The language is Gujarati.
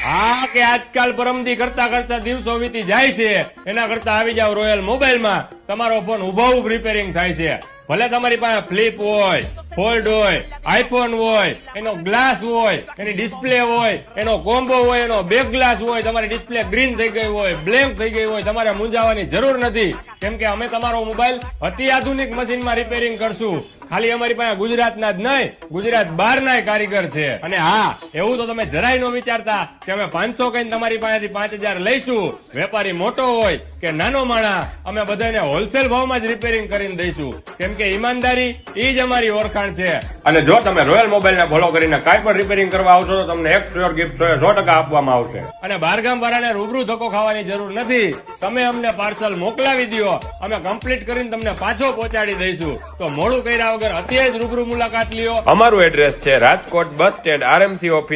હા કે આજકાલ પરમદી કરતા કરતા દિવસો વીતી જાય છે, એના કરતા આવી જાવ રોયલ મોબાઈલમાં. તમારો ફોન ઉભો રિપેરિંગ થાય છે. ભલે તમારી પાસે ફ્લિપ હોય, ફોલ્ડ હોય, આઈફોન હોય, એનો ગ્લાસ હોય, એની ડિસ્પ્લે હોય, એનો કોમ્બો હોય, એનો બેક ગ્લાસ હોય, તમારી ડિસ્પ્લે ગ્રીન થઈ ગઈ હોય, બ્લેન્ક થઈ ગઈ હોય, તમારે મૂંઝાવાની જરૂર નથી, કેમ કે અમે તમારો મોબાઈલ અતિ આધુનિક મશીનમાં રિપેરિંગ કરશું. ખાલી અમારી પાસે ગુજરાતના જ નહીં, ગુજરાત બહારના કારીગર છે. અને હા, એવું તો તમે જરાય ન વિચારતા કે અમે 500 કહીને તમારી પાસેથી 5000 લઈશું. વેપારી મોટો હોય કે નાનો માણા, અમે બધાને હોલસેલ ભાવમાં જ રિપેરિંગ કરીને દઈશું, કેમ કે ઈમાનદારી એ જ અમારી ઓળખાણ છે. અને જો તમે રોયલ મોબાઈલને ફોલો કરીને કાંઈ પણ રિપેરિંગ કરવા આવશો તો તમને એક શ્યોર ગિફ્ટ 100% આપવામાં આવશે. અને બહારગામ વાળાને રૂબરૂ ધક્કો ખાવાની જરૂર નથી. તમે અમને પાર્સલ મોકલાવી દો, અમે કમ્પ્લીટ કરીને તમને પાછો પહોંચાડી દઈશું. તો મોડું કર્યા વગર અત્યારે જ રૂબરૂ મુલાકાત લ્યો. અમારું એડ્રેસ છે Rajkot bus stand RMC office